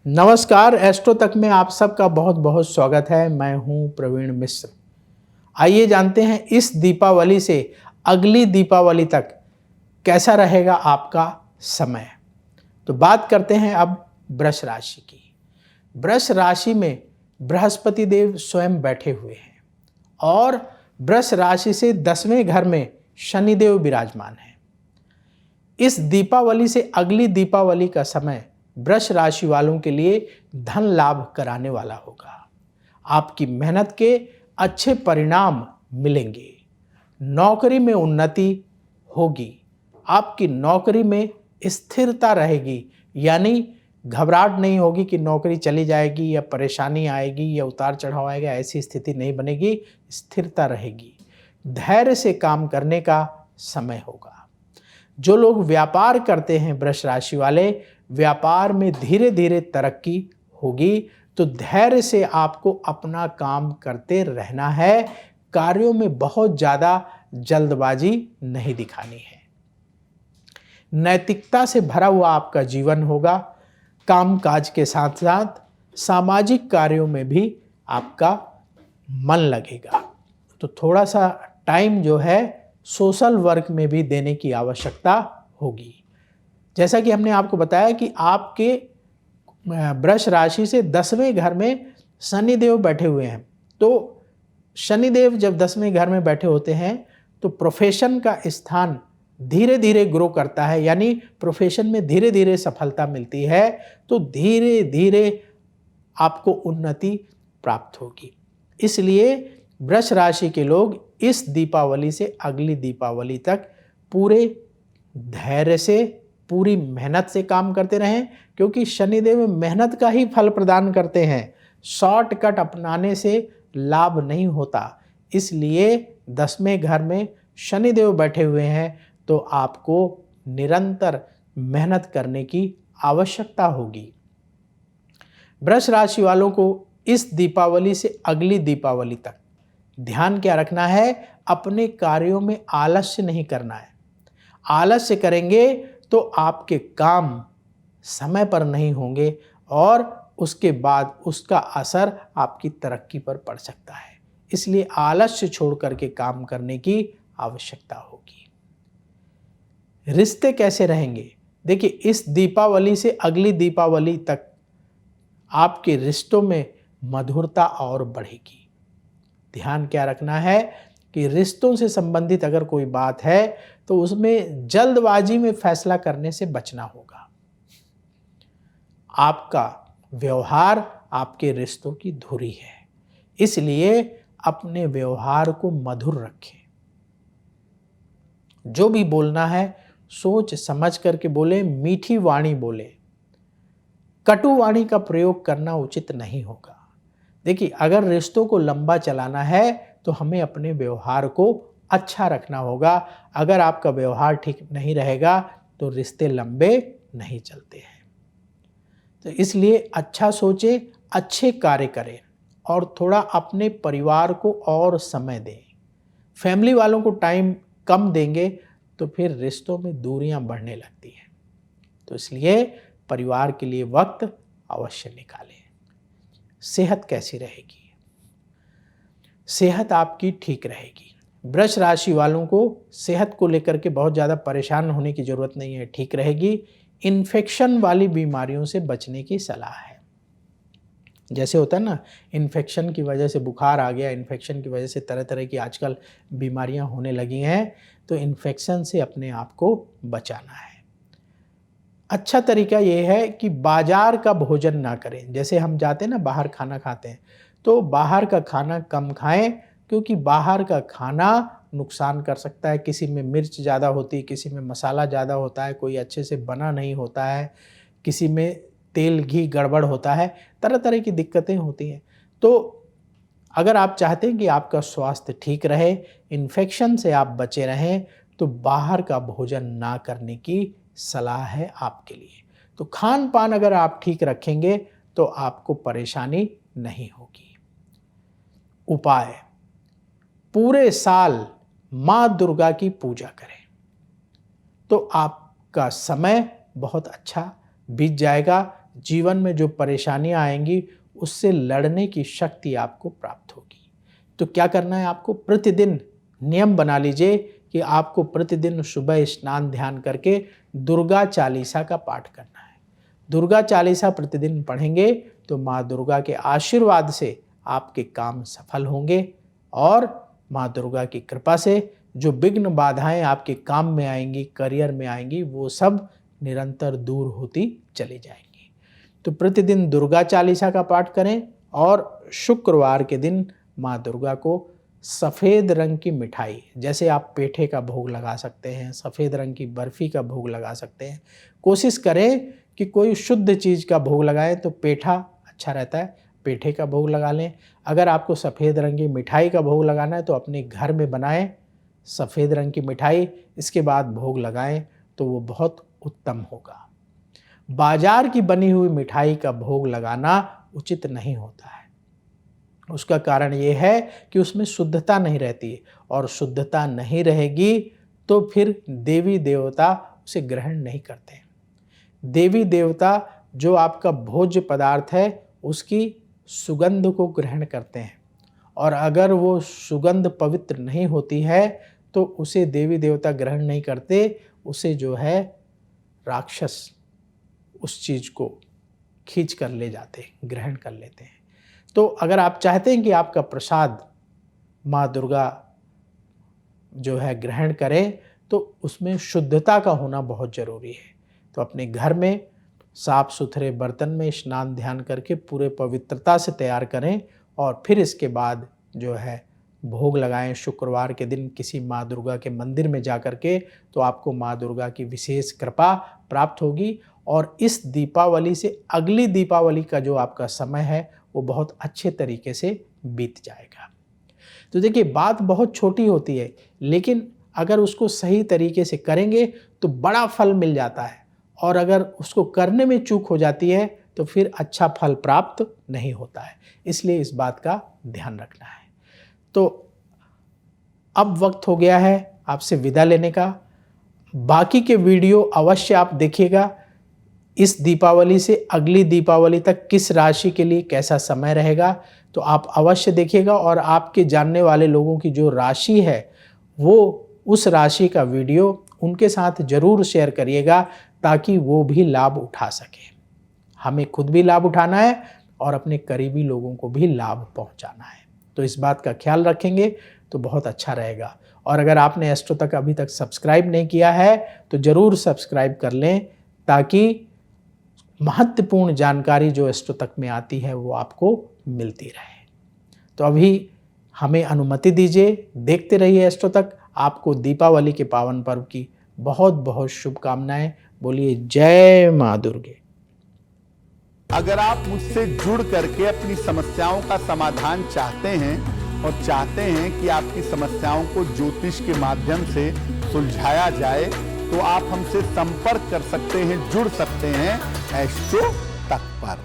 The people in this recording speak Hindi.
नमस्कार, एस्ट्रो तक में आप सबका बहुत बहुत स्वागत है। मैं हूं प्रवीण मिश्र। आइए जानते हैं इस दीपावली से अगली दीपावली तक कैसा रहेगा आपका समय। तो बात करते हैं अब वृष राशि की। वृष राशि में बृहस्पति देव स्वयं बैठे हुए हैं और वृष राशि से 10वें घर में शनिदेव विराजमान है। इस दीपावली से अगली दीपावली का समय वृष राशि वालों के लिए धन लाभ कराने वाला होगा। आपकी मेहनत के अच्छे परिणाम मिलेंगे। नौकरी में उन्नति होगी। आपकी नौकरी में स्थिरता रहेगी, यानी घबराहट नहीं होगी कि नौकरी चली जाएगी या परेशानी आएगी या उतार चढ़ाव आएगा। ऐसी स्थिति नहीं बनेगी, स्थिरता रहेगी। धैर्य से काम करने का समय होगा। जो लोग व्यापार करते हैं वृष राशि वाले, व्यापार में धीरे धीरे तरक्की होगी। तो धैर्य से आपको अपना काम करते रहना है। कार्यों में बहुत ज़्यादा जल्दबाजी नहीं दिखानी है। नैतिकता से भरा हुआ आपका जीवन होगा। कामकाज के साथ साथ सामाजिक कार्यों में भी आपका मन लगेगा। तो थोड़ा सा टाइम जो है सोशल वर्क में भी देने की आवश्यकता होगी। जैसा कि हमने आपको बताया कि आपके वृष राशि से 10वें घर में शनिदेव बैठे हुए हैं। तो शनिदेव जब 10वें घर में बैठे होते हैं तो प्रोफेशन का स्थान धीरे धीरे ग्रो करता है, यानी प्रोफेशन में धीरे धीरे सफलता मिलती है। तो धीरे धीरे आपको उन्नति प्राप्त होगी। इसलिए वृष राशि के लोग इस दीपावली से अगली दीपावली तक पूरे धैर्य से, पूरी मेहनत से काम करते रहें, क्योंकि शनिदेव मेहनत का ही फल प्रदान करते हैं। शॉर्टकट अपनाने से लाभ नहीं होता। इसलिए 10वें घर में शनिदेव बैठे हुए हैं तो आपको निरंतर मेहनत करने की आवश्यकता होगी। वृष राशि वालों को इस दीपावली से अगली दीपावली तक ध्यान क्या रखना है? अपने कार्यों में आलस्य नहीं करना है। आलस्य करेंगे तो आपके काम समय पर नहीं होंगे और उसके बाद उसका असर आपकी तरक्की पर पड़ सकता है। इसलिए आलस्य छोड़ करके काम करने की आवश्यकता होगी। रिश्ते कैसे रहेंगे? देखिए, इस दीपावली से अगली दीपावली तक आपके रिश्तों में मधुरता और बढ़ेगी। ध्यान क्या रखना है कि रिश्तों से संबंधित अगर कोई बात है तो उसमें जल्दबाजी में फैसला करने से बचना होगा। आपका व्यवहार आपके रिश्तों की धुरी है, इसलिए अपने व्यवहार को मधुर रखें। जो भी बोलना है सोच समझ करके बोले, मीठी वाणी बोले। कटु वाणी का प्रयोग करना उचित नहीं होगा। देखिए, अगर रिश्तों को लंबा चलाना है तो हमें अपने व्यवहार को अच्छा रखना होगा। अगर आपका व्यवहार ठीक नहीं रहेगा तो रिश्ते लंबे नहीं चलते हैं। तो इसलिए अच्छा सोचें, अच्छे कार्य करें और थोड़ा अपने परिवार को और समय दें। फैमिली वालों को टाइम कम देंगे तो फिर रिश्तों में दूरियां बढ़ने लगती हैं। तो इसलिए परिवार के लिए वक्त अवश्य निकालें। सेहत कैसी रहेगी? सेहत आपकी ठीक रहेगी। वृष राशि वालों को सेहत को लेकर के बहुत ज़्यादा परेशान होने की ज़रूरत नहीं है, ठीक रहेगी। इन्फेक्शन वाली बीमारियों से बचने की सलाह है। जैसे होता है ना, इन्फेक्शन की वजह से बुखार आ गया, इन्फेक्शन की वजह से तरह तरह की आजकल बीमारियां होने लगी हैं। तो इन्फेक्शन से अपने आप को बचाना है। अच्छा तरीका ये है कि बाजार का भोजन ना करें। जैसे हम जाते हैं ना बाहर खाना खाते हैं, तो बाहर का खाना कम खाएं, क्योंकि बाहर का खाना नुकसान कर सकता है। किसी में मिर्च ज़्यादा होती है, किसी में मसाला ज़्यादा होता है, कोई अच्छे से बना नहीं होता है, किसी में तेल घी गड़बड़ होता है, तरह तरह की दिक्कतें होती हैं। तो अगर आप चाहते हैं कि आपका स्वास्थ्य ठीक रहे, इन्फेक्शन से आप बचे रहें, तो बाहर का भोजन ना करने की सलाह है आपके लिए। तो खान पान अगर आप ठीक रखेंगे तो आपको परेशानी नहीं होगी। उपाय: पूरे साल माँ दुर्गा की पूजा करें तो आपका समय बहुत अच्छा बीत जाएगा। जीवन में जो परेशानियां आएंगी उससे लड़ने की शक्ति आपको प्राप्त होगी। तो क्या करना है आपको, प्रतिदिन नियम बना लीजिए कि आपको प्रतिदिन सुबह स्नान ध्यान करके दुर्गा चालीसा का पाठ करना है। दुर्गा चालीसा प्रतिदिन पढ़ेंगे तो माँ दुर्गा के आशीर्वाद से आपके काम सफल होंगे और माँ दुर्गा की कृपा से जो विघ्न बाधाएं आपके काम में आएंगी, करियर में आएंगी, वो सब निरंतर दूर होती चली जाएंगी। तो प्रतिदिन दुर्गा चालीसा का पाठ करें और शुक्रवार के दिन माँ दुर्गा को सफ़ेद रंग की मिठाई, जैसे आप पेठे का भोग लगा सकते हैं, सफ़ेद रंग की बर्फ़ी का भोग लगा सकते हैं। कोशिश करें कि कोई शुद्ध चीज़ का भोग लगाएं, तो पेठा अच्छा रहता है, पेठे का भोग लगा लें। अगर आपको सफ़ेद रंग की मिठाई का भोग लगाना है तो अपने घर में बनाएं सफ़ेद रंग की मिठाई, इसके बाद भोग लगाएं तो वो बहुत उत्तम होगा। बाजार की बनी हुई मिठाई का भोग लगाना उचित नहीं होता है। उसका कारण ये है कि उसमें शुद्धता नहीं रहती है, और शुद्धता नहीं रहेगी तो फिर देवी देवता उसे ग्रहण नहीं करते। देवी देवता जो आपका भोज्य पदार्थ है उसकी सुगंध को ग्रहण करते हैं, और अगर वो सुगंध पवित्र नहीं होती है तो उसे देवी देवता ग्रहण नहीं करते, उसे जो है राक्षस उस चीज़ को खींच कर ले जाते हैं, ग्रहण कर लेते हैं। तो अगर आप चाहते हैं कि आपका प्रसाद माँ दुर्गा जो है ग्रहण करें तो उसमें शुद्धता का होना बहुत ज़रूरी है। तो अपने घर में साफ सुथरे बर्तन में स्नान ध्यान करके पूरे पवित्रता से तैयार करें, और फिर इसके बाद जो है भोग लगाएं शुक्रवार के दिन किसी माँ दुर्गा के मंदिर में जा कर के, तो आपको माँ दुर्गा की विशेष कृपा प्राप्त होगी। और इस दीपावली से अगली दीपावली का जो आपका समय है वो बहुत अच्छे तरीके से बीत जाएगा। तो देखिए, बात बहुत छोटी होती है, लेकिन अगर उसको सही तरीके से करेंगे तो बड़ा फल मिल जाता है, और अगर उसको करने में चूक हो जाती है तो फिर अच्छा फल प्राप्त नहीं होता है। इसलिए इस बात का ध्यान रखना है। तो अब वक्त हो गया है आपसे विदा लेने का। बाकी के वीडियो अवश्य आप देखिएगा। इस दीपावली से अगली दीपावली तक किस राशि के लिए कैसा समय रहेगा, तो आप अवश्य देखिएगा, और आपके जानने वाले लोगों की जो राशि है वो उस राशि का वीडियो उनके साथ ज़रूर शेयर करिएगा, ताकि वो भी लाभ उठा सकें। हमें खुद भी लाभ उठाना है और अपने करीबी लोगों को भी लाभ पहुंचाना है। तो इस बात का ख्याल रखेंगे तो बहुत अच्छा रहेगा। और अगर आपने एस्ट्रोतक अभी तक सब्सक्राइब नहीं किया है तो ज़रूर सब्सक्राइब कर लें, ताकि महत्वपूर्ण जानकारी जो एस्ट्रोतक में आती है वो आपको मिलती रहे। तो अभी हमें अनुमति दीजिए, देखते रहिए एस्ट्रोतक। आपको दीपावली के पावन पर्व की बहुत बहुत शुभकामनाएं। बोलिए जय माँ दुर्गे। अगर आप मुझसे जुड़ करके अपनी समस्याओं का समाधान चाहते हैं और चाहते हैं कि आपकी समस्याओं को ज्योतिष के माध्यम से सुलझाया जाए, तो आप हमसे संपर्क कर सकते हैं, जुड़ सकते हैं एस्ट्रोतक पर।